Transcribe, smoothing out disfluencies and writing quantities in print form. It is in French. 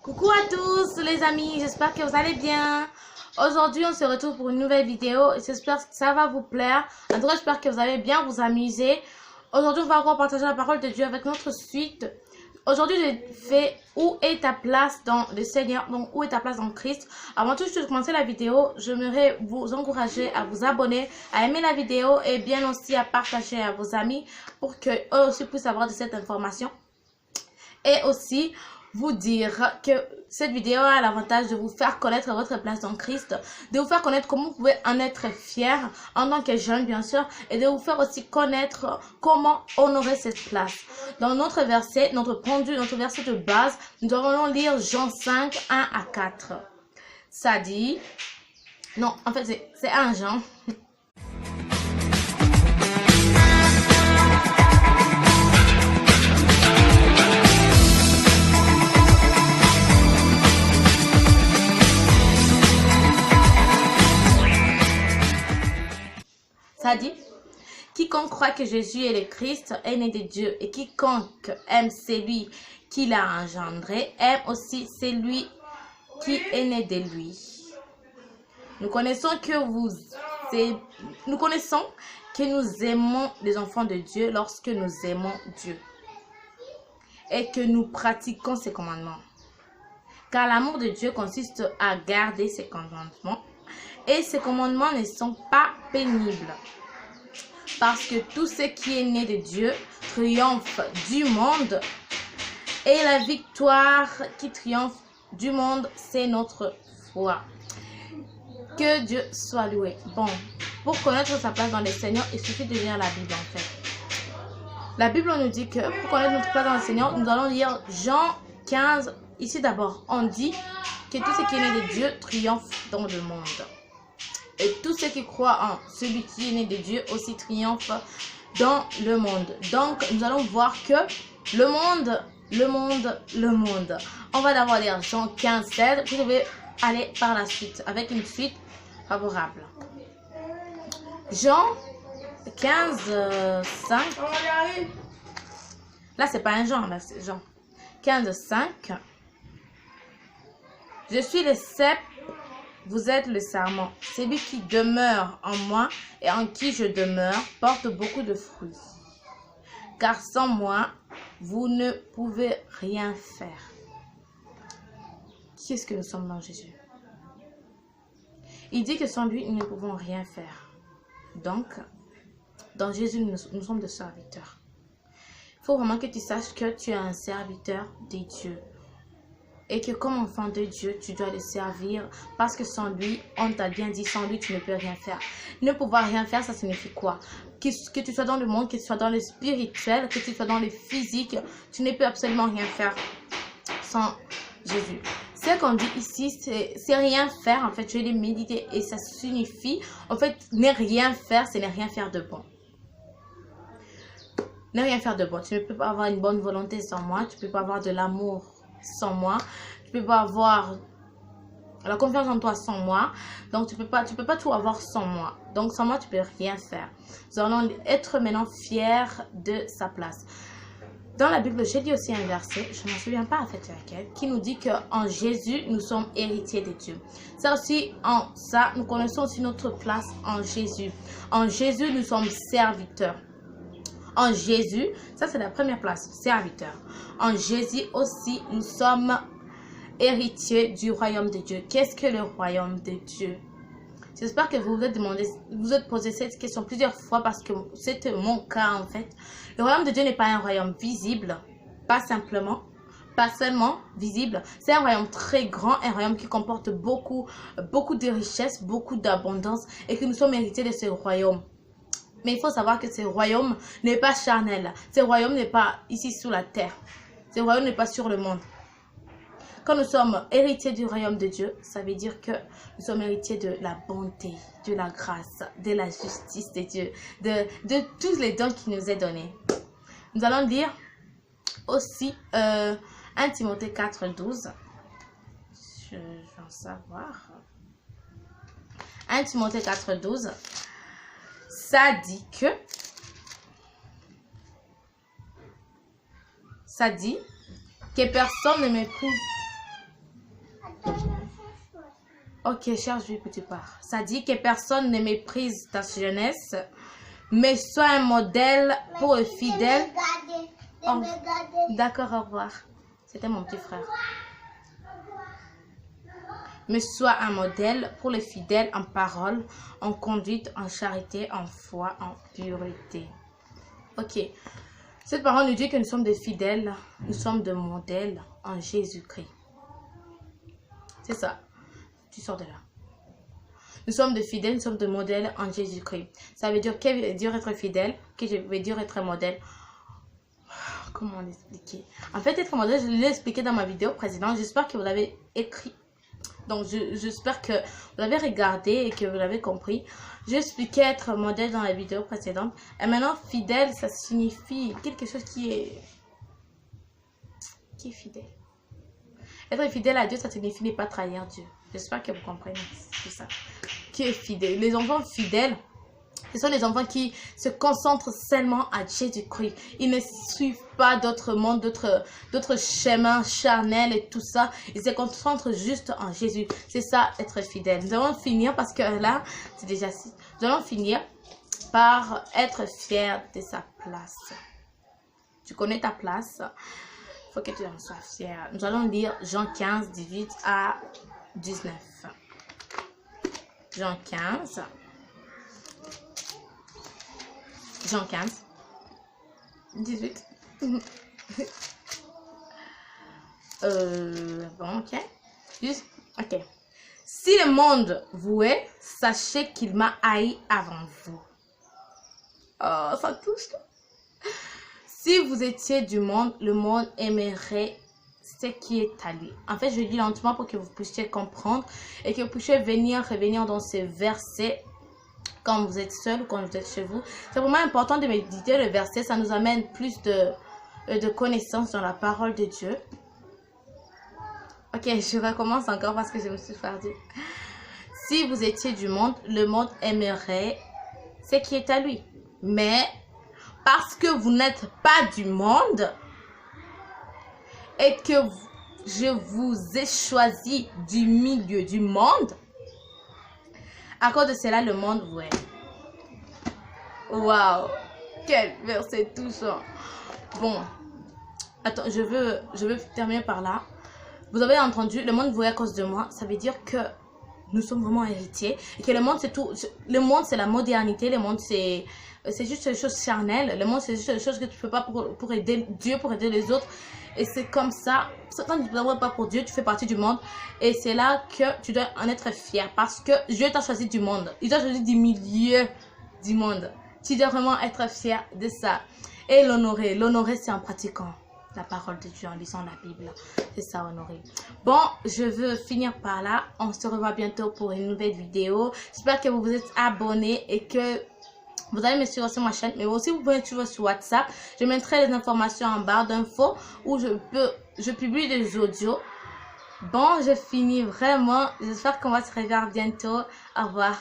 Coucou à tous les amis, j'espère que vous allez bien. Aujourd'hui on se retrouve pour une nouvelle vidéo et j'espère que ça va vous plaire. En tout cas j'espère que vous allez bien vous amuser. Aujourd'hui on va encore partager la parole de Dieu avec notre suite. Aujourd'hui je fais où est ta place dans le Seigneur, donc où est ta place dans Christ. Avant tout de commencer la vidéo, j'aimerais vous encourager à vous abonner, à aimer la vidéo et bien aussi à partager à vos amis pour que eux aussi puissent avoir de cette information. Et aussi vous dire que cette vidéo a l'avantage de vous faire connaître votre place dans Christ, de vous faire connaître comment vous pouvez en être fier en tant que jeune bien sûr, et de vous faire aussi connaître comment honorer cette place. Dans notre verset, notre verset de base, nous allons lire Jean 5, 1 à 4. Ça dit, non en fait c'est 1 Jean. Ça dit, quiconque croit que Jésus est le Christ est né de Dieu, et quiconque aime celui qui l'a engendré aime aussi celui qui est né de lui. Nous connaissons que nous aimons les enfants de Dieu lorsque nous aimons Dieu et que nous pratiquons ses commandements. Car l'amour de Dieu consiste à garder ses commandements, et ces commandements ne sont pas pénibles. Parce que tout ce qui est né de Dieu triomphe du monde. Et la victoire qui triomphe du monde, c'est notre foi. Que Dieu soit loué. Bon, pour connaître sa place dans le Seigneur, il suffit de lire la Bible en fait. La Bible nous dit que pour connaître notre place dans le Seigneur, nous allons lire Jean 15. Ici d'abord, on dit que tout ce qui est né de Dieu triomphe dans le monde. Et tous ceux qui croient en celui qui est né de Dieu aussi triomphent dans le monde. Donc, nous allons voir que le monde. On va d'abord lire Jean 15, 16. Puis je vais aller par la suite avec une suite favorable. Jean 15, 5. Là, c'est pas un Jean, là, c'est Jean 15, 5. Je suis le cep. Vous êtes le sarment. Celui qui demeure en moi et en qui je demeure porte beaucoup de fruits. Car sans moi, vous ne pouvez rien faire. Qui est-ce que nous sommes dans Jésus? Il dit que sans lui, nous ne pouvons rien faire. Donc, dans Jésus, nous sommes des serviteurs. Il faut vraiment que tu saches que tu es un serviteur de Dieu. Et que comme enfant de Dieu, tu dois le servir parce que sans lui, on t'a bien dit, sans lui, tu ne peux rien faire. Ne pouvoir rien faire, ça signifie quoi? Que tu sois dans le monde, que tu sois dans le spirituel, que tu sois dans le physique, tu ne peux absolument rien faire sans Jésus. Ce qu'on dit ici, c'est rien faire. En fait, je vais méditer et ça signifie, en fait, ne rien faire, c'est ne rien faire de bon. Ne rien faire de bon. Tu ne peux pas avoir une bonne volonté sans moi, tu ne peux pas avoir de l'amour sans moi, tu peux pas avoir la confiance en toi sans moi, donc tu peux pas tout avoir sans moi, donc sans moi tu peux rien faire. Nous allons être maintenant fiers de sa place. Dans la Bible, j'ai dit aussi un verset, je ne m'en souviens pas en fait lequel, qui nous dit que en Jésus nous sommes héritiers de Dieu. Ça aussi, en ça nous connaissons aussi notre place en Jésus. En Jésus nous sommes serviteurs. En Jésus, ça c'est la première place, serviteur. En Jésus aussi, nous sommes héritiers du royaume de Dieu. Qu'est-ce que le royaume de Dieu? J'espère que vous vous êtes posé cette question plusieurs fois parce que c'était mon cas en fait. Le royaume de Dieu n'est pas un royaume visible, pas seulement visible. C'est un royaume très grand, un royaume qui comporte beaucoup de richesses, beaucoup d'abondance et que nous sommes héritiers de ce royaume. Mais il faut savoir que ce royaume n'est pas charnel. Ce royaume n'est pas ici sur la terre. Ce royaume n'est pas sur le monde. Quand nous sommes héritiers du royaume de Dieu, ça veut dire que nous sommes héritiers de la bonté, de la grâce, de la justice de Dieu, de tous les dons qui nous est donnés. Nous allons lire aussi 1 Timothée 4, 12. Je vais en savoir. 1 Timothée 4, 12. Ça dit que personne ne méprise Ok, cherche vu que tu pars. Ça dit que personne ne méprise ta jeunesse, mais sois un modèle pour le fidèle. Oh, d'accord, au revoir. C'était mon petit frère. Mais sois un modèle pour les fidèles en parole, en conduite, en charité, en foi, en pureté. Ok. Cette parole nous dit que nous sommes des fidèles, nous sommes des modèles en Jésus-Christ. C'est ça. Tu sors de là. Nous sommes des fidèles, nous sommes des modèles en Jésus-Christ. Ça veut dire, qu'est-ce que veut dire être fidèle? Qu'est-ce que veut dire être modèle? Comment l'expliquer? En fait, être modèle, je l'ai expliqué dans ma vidéo précédente. J'espère que vous l'avez écrit. Donc, j'espère que vous l'avez regardé et que vous l'avez compris. J'ai expliqué être modèle dans la vidéo précédente. Et maintenant, fidèle, ça signifie quelque chose qui est fidèle. Être fidèle à Dieu, ça signifie ne pas trahir Dieu. J'espère que vous comprenez tout ça. Qui est fidèle? Les enfants fidèles, ce sont les enfants qui se concentrent seulement à Jésus-Christ. Ils ne suivent pas d'autres mondes, d'autres chemins charnels et tout ça. Ils se concentrent juste en Jésus. C'est ça, être fidèle. Nous allons finir, parce que là, c'est déjà si. Nous allons finir par être fiers de sa place. Tu connais ta place. Il faut que tu en sois fier. Nous allons lire Jean 15, 18 à 19. Jean 15. Jean 15. 18. Bon, ok. Juste, ok. Si le monde vous hait, sachez qu'il m'a haï avant vous. Oh, ça touche. Si vous étiez du monde, le monde aimerait ce qui est à lui. En fait, je dis lentement pour que vous puissiez comprendre et que vous puissiez revenir dans ces versets quand vous êtes seul ou quand vous êtes chez vous. C'est vraiment important de méditer le verset. Ça nous amène plus de connaissances dans la parole de Dieu. Ok, je recommence encore parce que je me suis perdue. Si vous étiez du monde, le monde aimerait ce qui est à lui. Mais parce que vous n'êtes pas du monde et que je vous ai choisi du milieu du monde, à cause de cela, le monde vous aime. Waouh! Quel verset touchant! Bon, attends, je veux terminer par là. Vous avez entendu, le monde vous aime à cause de moi. Ça veut dire que nous sommes vraiment héritiers. Et que le monde, c'est tout. Le monde, c'est la modernité. Le monde, c'est juste des choses charnelles. Le monde, c'est juste des choses que tu ne fais pas pour aider Dieu, pour aider les autres. Et c'est comme ça. Quand tu ne travailles pas pour Dieu, tu fais partie du monde. Et c'est là que tu dois en être fier. Parce que Dieu t'a choisi du monde. Il t'a choisi du milieu du monde. Tu dois vraiment être fier de ça. Et l'honorer. L'honorer, c'est en pratiquant la parole de Dieu, en lisant la Bible. C'est ça, honorer. Bon, je veux finir par là. On se revoit bientôt pour une nouvelle vidéo. J'espère que vous vous êtes abonnés et que vous allez me suivre sur ma chaîne, mais aussi vous pouvez me suivre sur WhatsApp. Je mettrai les informations en barre d'infos où je publie des audios. Bon, je finis vraiment. J'espère qu'on va se revoir bientôt. Au revoir.